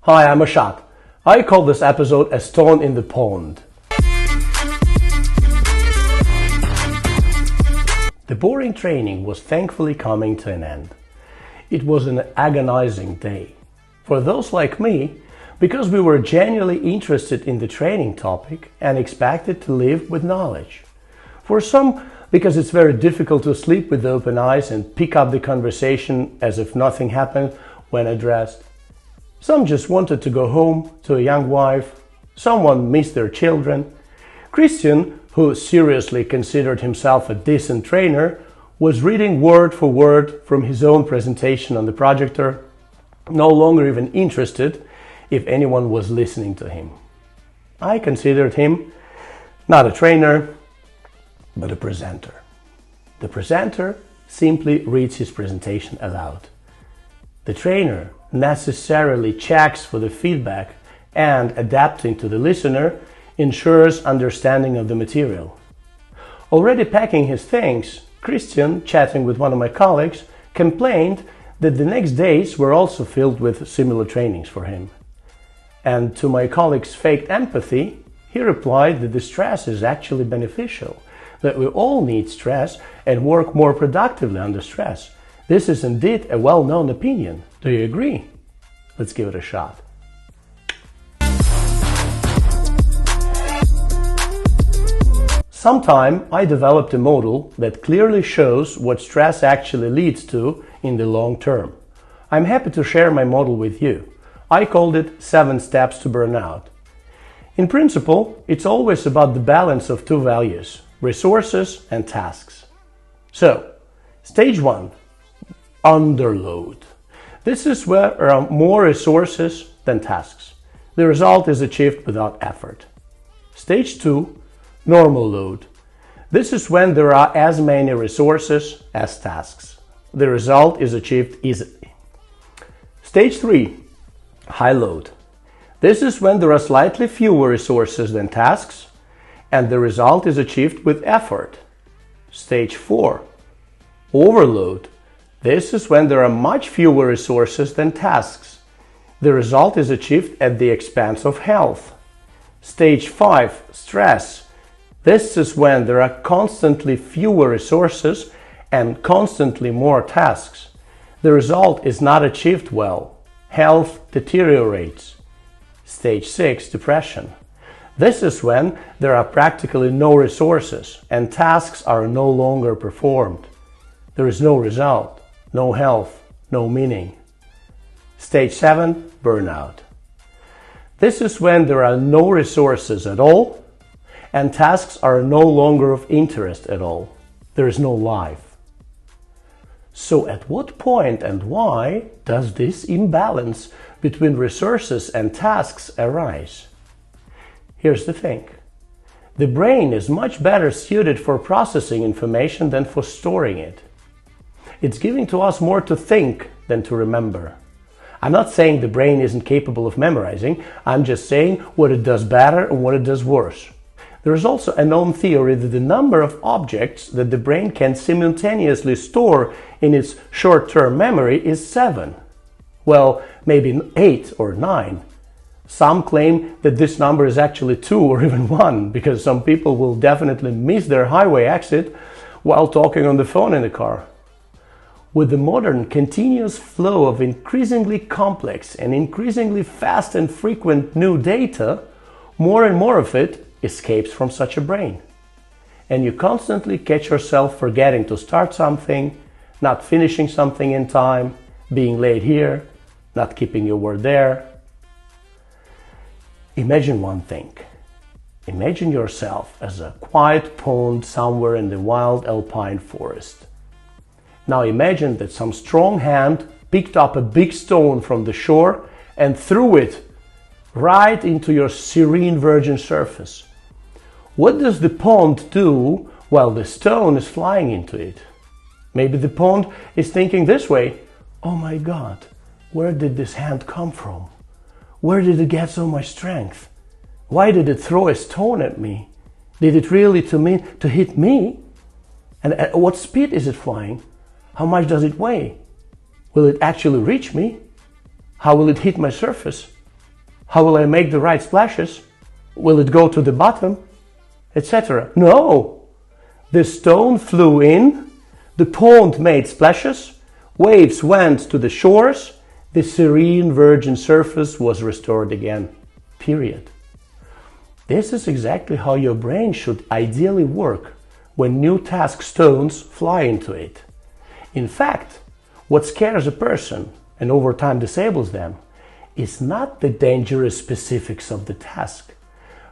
Hi, I'm Ashot. I call this episode A Stone in the Pond. The boring training was thankfully coming to an end. It was an agonizing day. For those like me, because we were genuinely interested in the training topic and expected to live with knowledge. For some, because it's very difficult to sleep with open eyes and pick up the conversation as if nothing happened when addressed. Some just wanted to go home to a young wife. Someone missed their children. Christian, who seriously considered himself a decent trainer, was reading word for word from his own presentation on the projector, no longer even interested if anyone was listening to him. I considered him not a trainer, but a presenter. The presenter simply reads his presentation aloud. The trainer necessarily checks for the feedback and, adapting to the listener, ensures understanding of the material. Already packing his things, Christian, chatting with one of my colleagues, complained that the next days were also filled with similar trainings for him. And to my colleague's faked empathy, he replied that the stress is actually beneficial, that we all need stress and work more productively under stress. This is indeed a well-known opinion. Do you agree? Let's give it a shot. Sometime I developed a model that clearly shows what stress actually leads to in the long term. I'm happy to share my model with you. I called it 7 Steps to Burnout. In principle, it's always about the balance of two values, resources and tasks. So, stage 1. Underload. This is where there are more resources than tasks. The result is achieved without effort. Stage 2. Normal load. This is when there are as many resources as tasks. The result is achieved easily. Stage 3. High load. This is when there are slightly fewer resources than tasks, and the result is achieved with effort. Stage 4. Overload. This is when there are much fewer resources than tasks. The result is achieved at the expense of health. Stage 5. Stress. This is when there are constantly fewer resources and constantly more tasks. The result is not achieved well. Health deteriorates. Stage 6. Depression. This is when there are practically no resources and tasks are no longer performed. There is no result, no health, no meaning. Stage 7. Burnout. This is when there are no resources at all and tasks are no longer of interest at all. There is no life. So at what point and why does this imbalance between resources and tasks arise? Here's the thing. The brain is much better suited for processing information than for storing it. It's giving to us more to think than to remember. I'm not saying the brain isn't capable of memorizing, I'm just saying what it does better and what it does worse. There is also a known theory that the number of objects that the brain can simultaneously store in its short-term memory is 7. Well, maybe 8 or 9. Some claim that this number is actually 2 or even 1, because some people will definitely miss their highway exit while talking on the phone in the car. With the modern continuous flow of increasingly complex and increasingly fast and frequent new data, more and more of it escapes from such a brain. And you constantly catch yourself forgetting to start something, not finishing something in time, being late here, not keeping your word there. Imagine one thing. Imagine yourself as a quiet pond somewhere in the wild alpine forest. Now imagine that some strong hand picked up a big stone from the shore and threw it right into your serene virgin surface. What does the pond do while the stone is flying into it? Maybe the pond is thinking this way, oh my God, where did this hand come from? Where did it get so much strength? Why did it throw a stone at me? Did it really to hit me? And at what speed is it flying? How much does it weigh? Will it actually reach me? How will it hit my surface? How will I make the right splashes? Will it go to the bottom? Etc. No! The stone flew in, the pond made splashes, waves went to the shores, the serene virgin surface was restored again. Period. This is exactly how your brain should ideally work when new task stones fly into it. In fact, what scares a person and over time disables them is not the dangerous specifics of the task,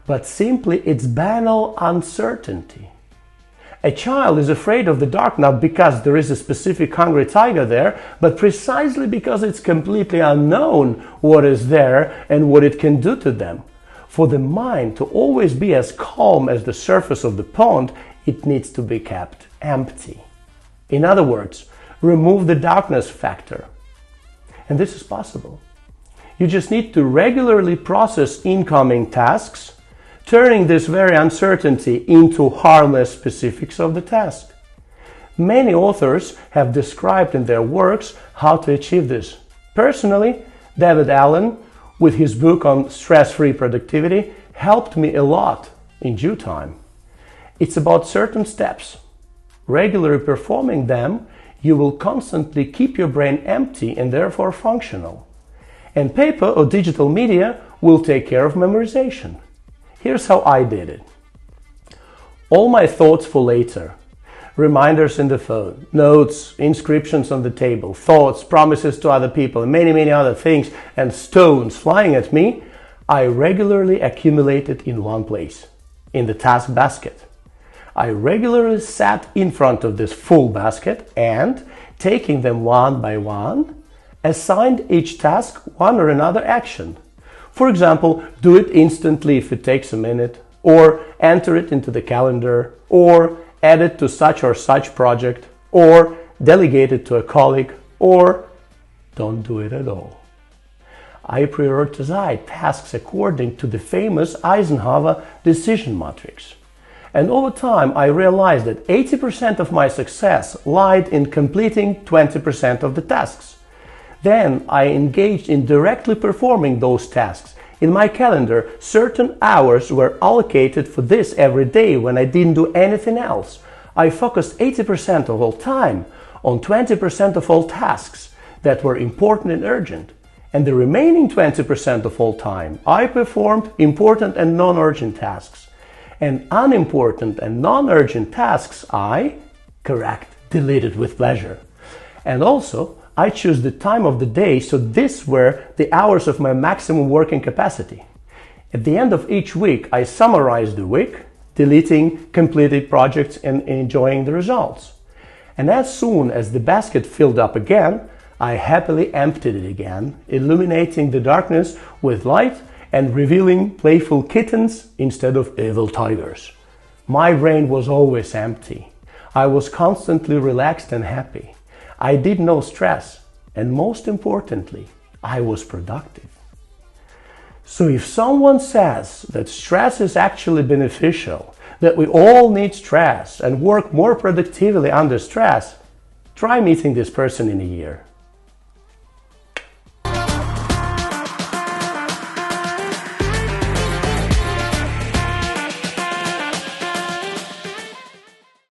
but simply its banal uncertainty. A child is afraid of the dark not because there is a specific hungry tiger there, but precisely because it's completely unknown what is there and what it can do to them. For the mind to always be as calm as the surface of the pond, it needs to be kept empty. In other words, remove the darkness factor. And this is possible. You just need to regularly process incoming tasks, turning this very uncertainty into harmless specifics of the task. Many authors have described in their works how to achieve this. Personally, David Allen, with his book on stress-free productivity, helped me a lot in due time. It's about certain steps. Regularly performing them, you will constantly keep your brain empty and therefore functional. And paper or digital media will take care of memorization. Here's how I did it. All my thoughts for later, reminders in the phone, notes, inscriptions on the table, thoughts, promises to other people, and many other things, and stones flying at me, I regularly accumulated in one place, in the task basket. I regularly sat in front of this full basket and, taking them one by one, assigned each task one or another action. For example, do it instantly if it takes a minute, or enter it into the calendar, or add it to such or such project, or delegate it to a colleague, or don't do it at all. I prioritize tasks according to the famous Eisenhower decision matrix. And over time, I realized that 80% of my success lied in completing 20% of the tasks. Then I engaged in directly performing those tasks. In my calendar, certain hours were allocated for this every day when I didn't do anything else. I focused 80% of all time on 20% of all tasks that were important and urgent. And the remaining 20% of all time, I performed important and non-urgent tasks. And unimportant and non-urgent tasks I deleted with pleasure. And also, I choose the time of the day, so these were the hours of my maximum working capacity. At the end of each week, I summarized the week, deleting completed projects and enjoying the results. And as soon as the basket filled up again, I happily emptied it again, illuminating the darkness with light and revealing playful kittens instead of evil tigers. My brain was always empty. I was constantly relaxed and happy. I did no stress, and most importantly, I was productive. So if someone says that stress is actually beneficial, that we all need stress and work more productively under stress, try meeting this person in a year.